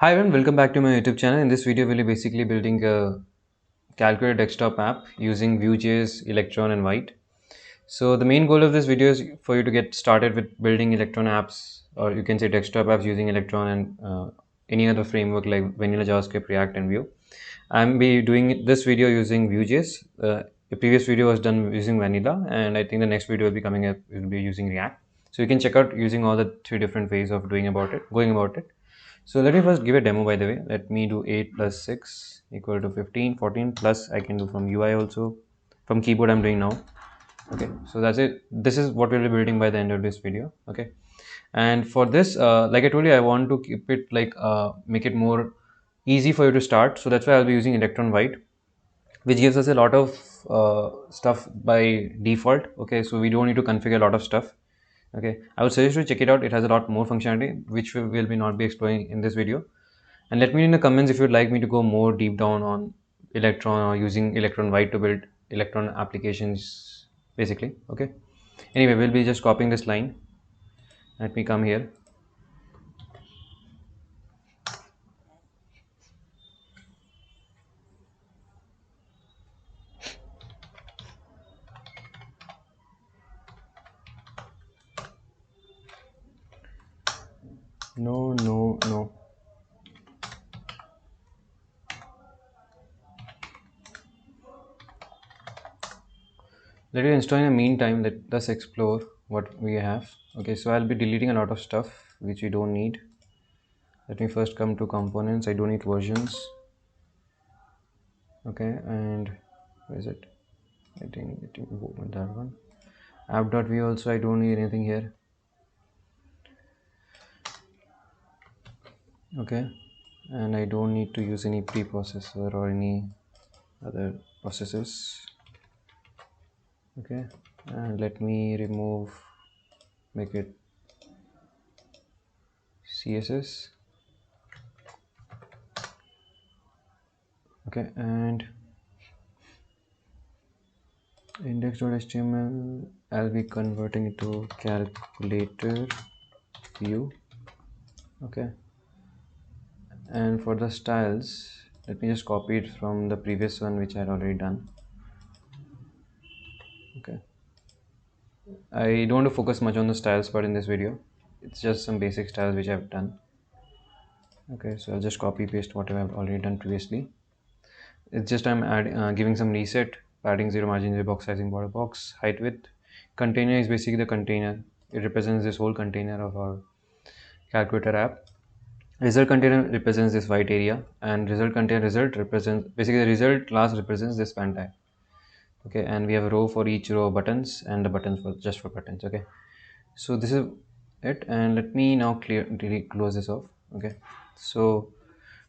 Hi everyone, welcome back to my YouTube channel. In this video, we'll be basically building a calculator desktop app using Vue.js, Electron and Vite. So the main goal of this video is for you to get started with building Electron apps, or you can say desktop apps using Electron and any other framework like vanilla JavaScript, React and Vue. I'm be doing this video using Vue.js. The previous video was done using vanilla, and I think the next video will be coming up will be using React. So you can check out using all the three different ways of going about it. So let me first give a demo, by the way. Let me do 8 plus 6 equal to 15, 14 plus I can do from UI also. From keyboard I'm doing now. Okay, so that's it. This is what we'll be building by the end of this video. Okay, and for this, like I told you, I want to keep it like make it more easy for you to start. So that's why I'll be using Electron-Vite, which gives us a lot of stuff by default. Okay, so we don't need to configure a lot of stuff. Okay, I would suggest to check it out. It has a lot more functionality which we will be not be exploring in this video. And let me know in the comments if you'd like me to go more deep down on Electron or using Electron-Vite to build Electron applications basically. Okay, anyway, we'll be just copying this line. Let me come here. No. Let it install. In the meantime, let us explore what we have. Okay, so I'll be deleting a lot of stuff which we don't need. Let me first come to components. I don't need versions. Okay, and where is it? I think open that one. App.view also, I don't need anything here. Okay, and I don't need to use any preprocessor or any other processes. Okay, and let me remove, make it CSS. Okay, and index.html I'll be converting it to calculator view. Okay, and for the styles, let me just copy it from the previous one which I had already done. Okay, I don't want to focus much on the styles part in this video. It's just some basic styles which I've done. Okay, so I'll just copy paste whatever I've already done previously. It's just I'm giving some reset, padding 0, margin 0, box sizing, border box, height width. Container is basically the container. It represents this whole container of our calculator app. Result container represents this white area, and result container result represents basically the result class represents this span type. Okay, and we have a row for each row of buttons and the buttons for just for buttons. Okay, so this is it, and let me now close this off. Okay, so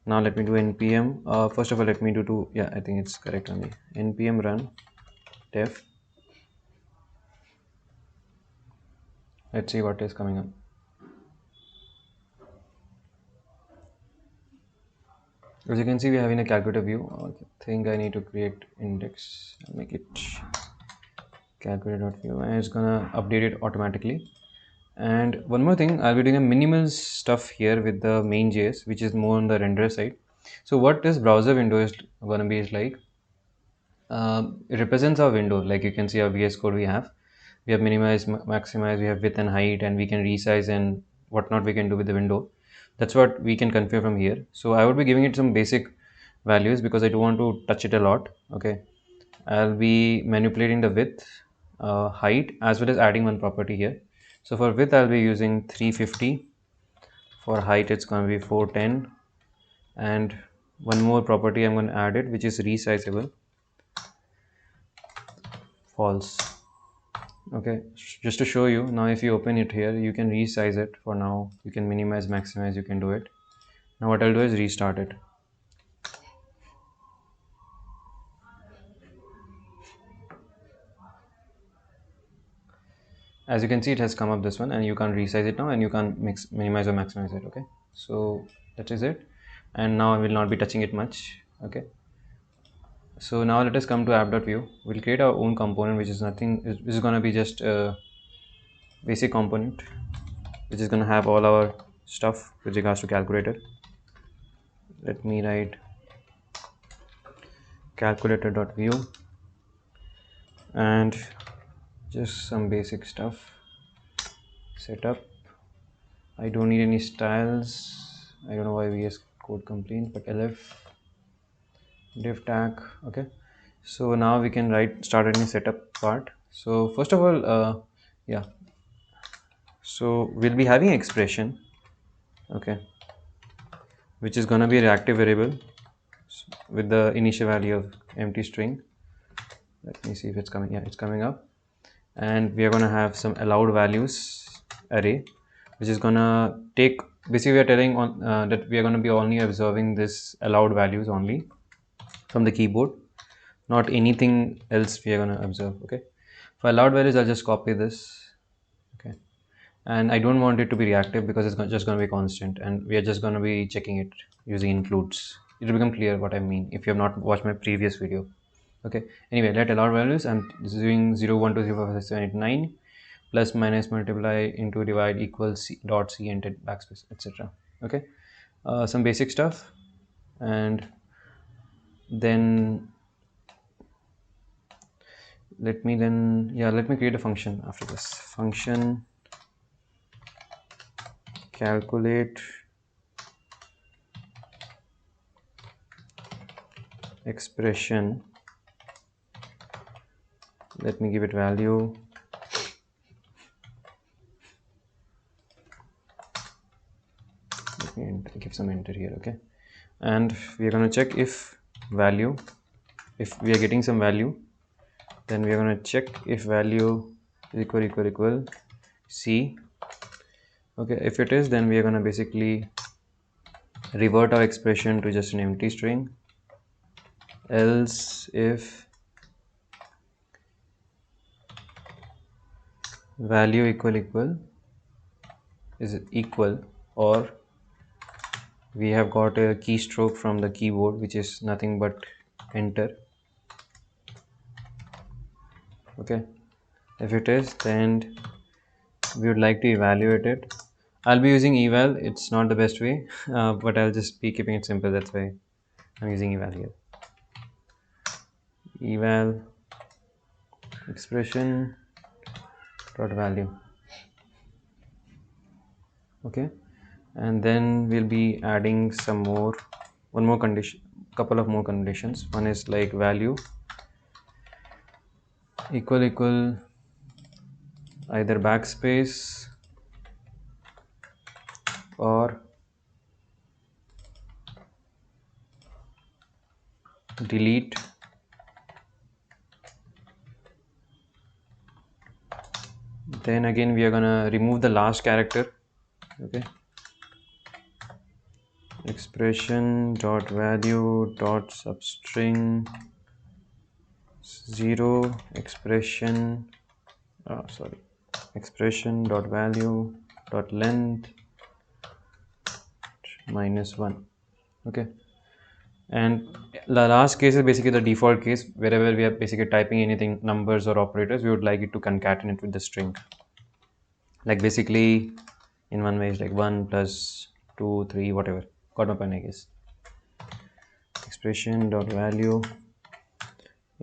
now let me do npm. First of all, let me do yeah, I think it's correct only. Npm run def. Let's see what is coming up. As you can see, we have in a calculator view. I think I need to create index and make it calculator.view, and it's gonna update it automatically. And one more thing, I'll be doing a minimal stuff here with the main.js, which is more on the render side. So what this browser window is gonna be is like, it represents our window. Like you can see our VS Code we have minimized, maximized, we have width and height, and we can resize and whatnot we can do with the window. That's what we can configure from here. So I would be giving it some basic values because I don't want to touch it a lot. Okay, I'll be manipulating the width, height, as well as adding one property here. So for width I'll be using 350. For height it's going to be 410, and one more property I'm going to add it, which is resizable, false. Okay, just to show you now, if you open it here, you can resize it. For now you can minimize, maximize, you can do it. Now what I'll do is restart it. As you can see, it has come up this one, and you can resize it now, and you can minimize or maximize it. Okay, so that is it, and now I will not be touching it much. Okay, so now let us come to app.view. We'll create our own component, which is nothing. This is going to be just a basic component which is going to have all our stuff with regards to calculator. let me write calculator.view and just some basic stuff. Setup. I don't need any styles. I don't know why VS Code complains, but lf div tag. Okay, so now we can start any setup part. So first of all, yeah, so we'll be having expression, okay, which is gonna be a reactive variable with the initial value of empty string. Let me see if it's coming. Yeah, it's coming up. And we are going to have some allowed values array, which is going to take, basically we are telling on that we are going to be only observing this allowed values only from the keyboard, not anything else we are going to observe. Okay, for allowed values I'll just copy this. Okay, and I don't want it to be reactive because it's just going to be constant, and we are just going to be checking it using includes. It will become clear what I mean if you have not watched my previous video. Okay, anyway, let allowed values, I'm doing 0 1 2 3 4 5 6 7 8 9 plus minus multiply into divide equals c, dot c enter backspace etc. Okay, some basic stuff. And then let me create a function after this. Function calculate expression. Let me give it value. Let me give some enter here. Okay, and we are going to check if value, if we are getting some value, then we are going to check if value is equal c. Okay, if it is, then we are going to basically revert our expression to just an empty string. Else if value is equal, or we have got a keystroke from the keyboard which is nothing but enter. Okay, if it is, then we would like to evaluate it. I'll be using eval. It's not the best way, but I'll just be keeping it simple. That's why I'm using eval here. Eval expression dot value. Okay, and then we'll be adding one more condition, couple of more conditions. One is like value equal either backspace or delete. Then again we are gonna remove the last character. Okay, expression dot value dot substring 0 expression dot value dot length -1. Okay, and the last case is basically the default case. Wherever we are basically typing anything, numbers or operators, we would like it to concatenate with the string. Like basically in one way it's like 1 plus 2 3 whatever. Got my point, I guess. Expression dot value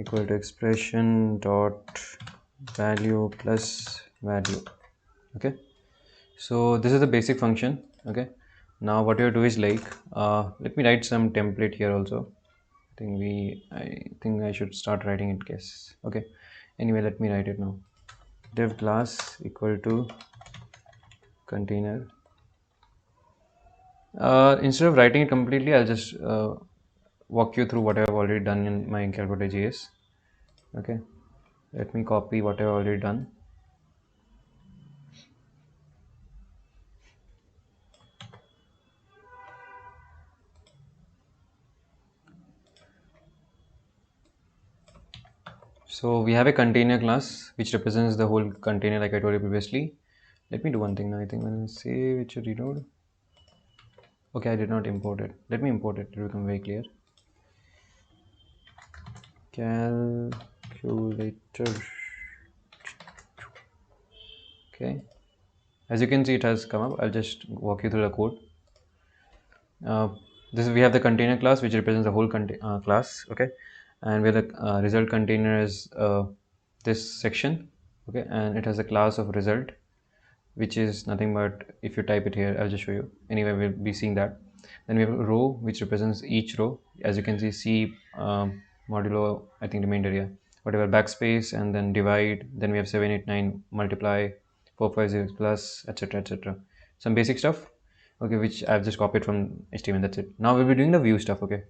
equal to expression dot value plus value. Okay, so this is the basic function. Okay, now what you do is like let me write some template here also. I think I should start writing it, guess. Okay, anyway, let me write it now. Div class equal to container. Instead of writing it completely, I'll just walk you through what I've already done in my calculator.js. Okay, let me copy what I've already done. So we have a container class which represents the whole container, like I told you previously. Let me do one thing now. I think when I save it should reload. Okay, I did not import it. Let me import it to become very clear. Calculator. Okay, as you can see, it has come up. I'll just walk you through the code. this we have the container class which represents the whole class, okay, and where the result container is this section, okay, and it has a class of result which is nothing but, if you type it here, I'll just show you. Anyway, we'll be seeing that. Then we have a row which represents each row. As you can see, C modulo, I think remainder, yeah, whatever, backspace, and then divide. Then we have 7, 8, 9, multiply, 4, 5, 6, plus, etc., etc. Some basic stuff, okay, which I've just copied from HTML. That's it. Now we'll be doing the view stuff, okay,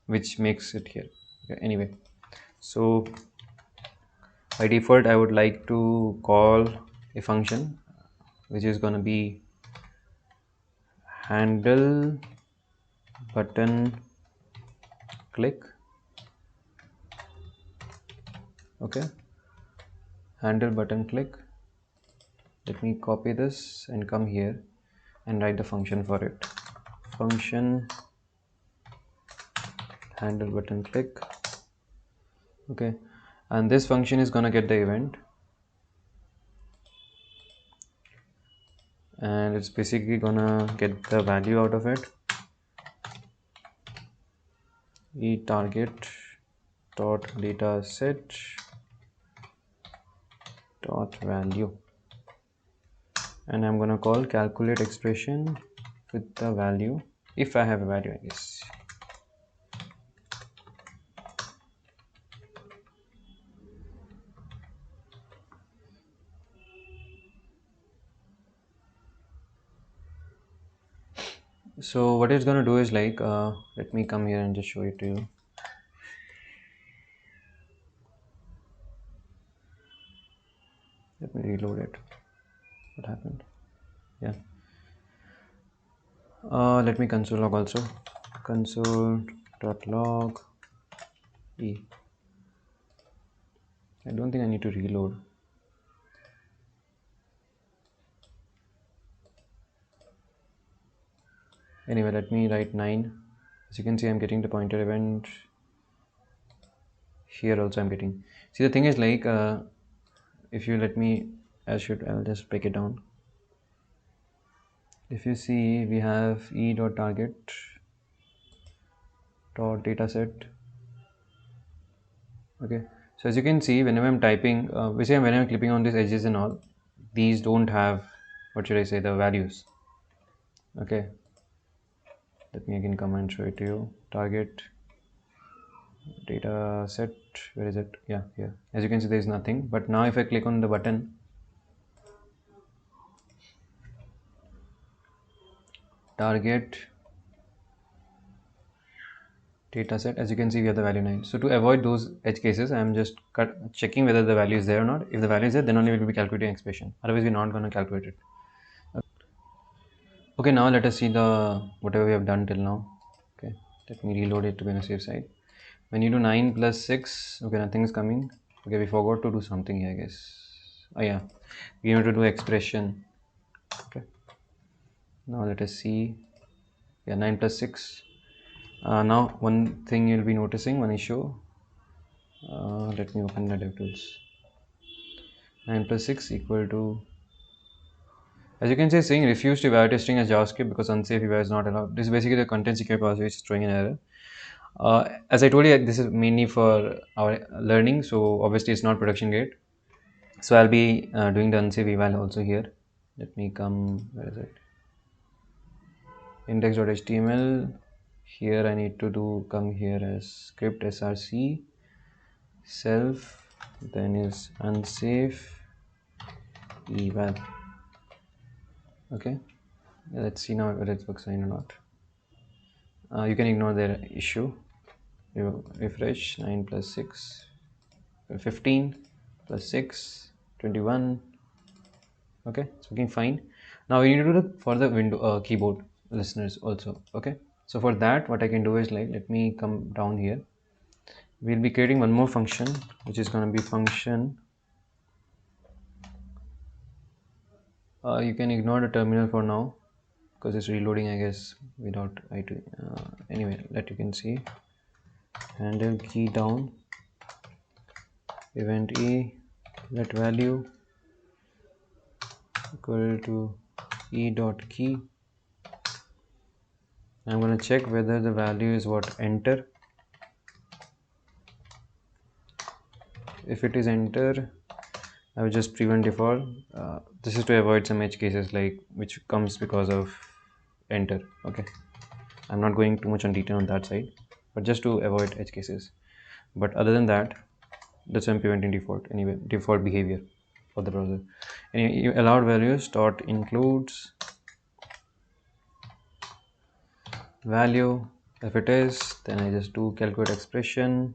which makes it here. Okay, anyway, so by default, I would like to call a function which is going to be handle button click, okay, handle button click. Let me copy this and come here and write the function for it. Function handle button click, okay, and this function is gonna get the event, and it's basically gonna get the value out of it. E target dot data set dot value, and I'm gonna call calculate expression with the value, if I have a value, I guess. So what it's gonna do is like, let me come here and just show it to you. Let me reload it. What happened? Yeah. Let me console log also. Console.log e. I don't think I need to reload. Anyway, let me write 9. As you can see, I'm getting the pointer event. Here also I'm getting. See, the thing is like, if you let me, I'll just break it down. If you see, we have e.target dot dataset. Okay, so as you can see, whenever I'm typing, basically whenever I'm clipping on these edges and all, these don't have, what should I say, the values. Okay, let me again come and show it to you. Target data set, where is it? Yeah, here. As you can see, there is nothing. But now if I click on the button, target data set, as you can see, we have the value 9. So to avoid those edge cases, I am just checking whether the value is there or not. If the value is there, then only we will be calculating expression. Otherwise, we're not going to calculate it. Okay, now let us see the whatever we have done till now. Okay, let me reload it to be on a safe side. When you do 9 plus 6, okay, nothing is coming. Okay, we forgot to do something here, I guess. Oh yeah, we need to do expression. Okay, now let us see. Yeah, 9 plus 6. Now one thing you'll be noticing, one issue. Let me open the DevTools. 9 plus 6 equal to, as you can see, saying refuse to evaluate a string as JavaScript because unsafe eval is not allowed. This is basically the content security policy which is throwing an error. As I told you, this is mainly for our learning, so obviously it's not production grade. So I'll be doing the unsafe eval also here. Let me come, where is it? Index.html. Here I need to do, come here as script src self, then is unsafe eval. Okay, let's see now whether it works fine or not. You can ignore the issue. You refresh. 9 plus 6, 15 plus 6, 21. Okay, it's working fine. Now we need to do the for the window keyboard listeners also. Okay, so for that, what I can do is like, let me come down here. We'll be creating one more function, which is going to be function. You can ignore the terminal for now because it's reloading, I guess, without it. Anyway, that you can see. Handle key down, event e, let value equal to e dot key. I'm going to check whether the value is what enter. If it is enter, I will just prevent default. This is to avoid some edge cases like which comes because of enter. Okay, I'm not going too much on detail on that side, but just to avoid edge cases. But other than that, that's why I'm preventing default behavior for the browser. Anyway, you allowed values dot includes value. If it is, then I just do calculate expression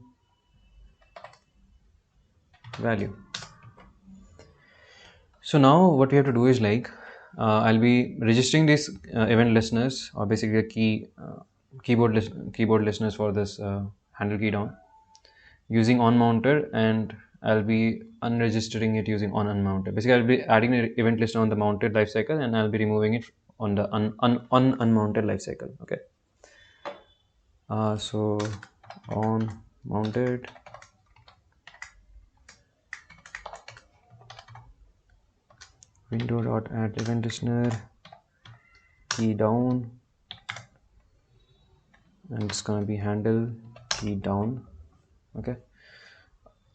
value. So now what we have to do is like I'll be registering these event listeners, or basically a keyboard listeners for this handle key down using on mounted, and I'll be unregistering it using on unmounted. Basically, I'll be adding an event listener on the mounted lifecycle, and I'll be removing it on the unmounted lifecycle. Okay. So on mounted window dot add event listener key down, and it's gonna be handle key down. Okay,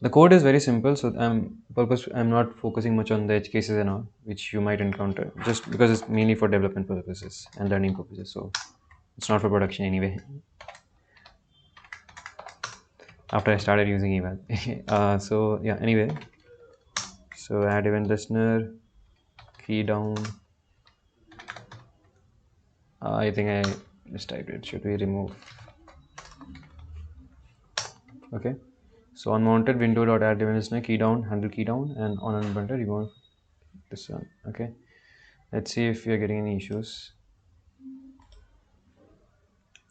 the code is very simple, so I'm not focusing much on the edge cases and all which you might encounter, just because it's mainly for development purposes and learning purposes, so it's not for production anyway. After I started using eval. So yeah, anyway, so add event listener key down. I think I mistyped it. Should we remove? Okay, so unmounted window dot add event listener key down handle key down, and on unmounted remove this one. Okay, let's see if we are getting any issues.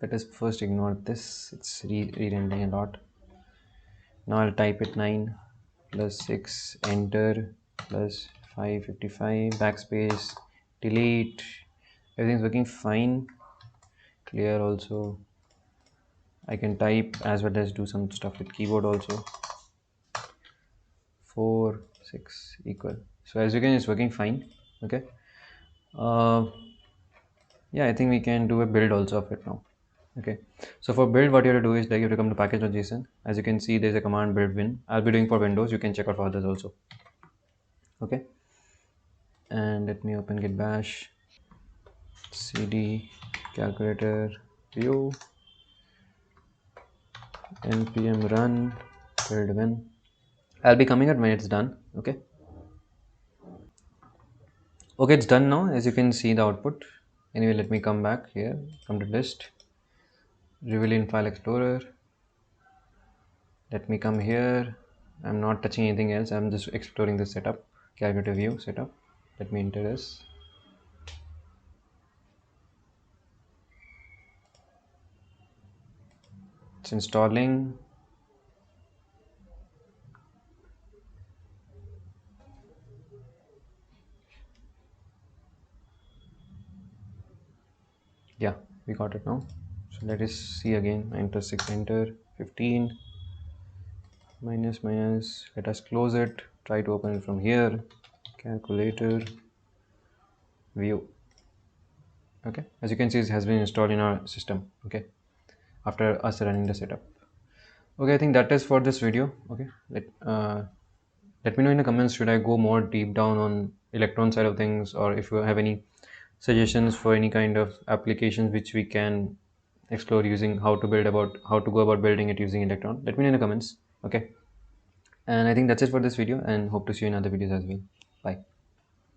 Let us first ignore this. It's re-rendering a lot. Now I'll type it 9 plus 6 enter plus 555 backspace delete. Everything's working fine. Clear also. I can type as well as do some stuff with keyboard also. 4 6 equal. So as you can, it's working fine. Okay. Yeah, I think we can do a build also of it now. Okay, so for build, what you have to do is like you have to come to package.json. As you can see, there's a command build win. I'll be doing for Windows. You can check out for others also. Okay, and let me open git bash cd calculator view npm run build win. I'll be coming out when it's done. Okay, it's done now. As you can see the output. Anyway, let me come back here, come to list, reveal in file explorer. Let me come here. I'm not touching anything else. I'm just exploring the setup, calculator view setup. Let me enter this. It's installing. Yeah, we got it now. So let us see again. Enter 6, enter 15, minus, minus. Let us close it. Try to open it from here. Calculator view. Okay, as you can see, it has been installed in our system. Okay, after us running the setup. Okay, I think that is for this video. Okay, let me know in the comments, should I go more deep down on Electron side of things, or if you have any suggestions for any kind of applications which we can explore using how to go about building it using Electron. Let me know in the comments. Okay, and I think that's it for this video, and hope to see you in other videos as well. Bye.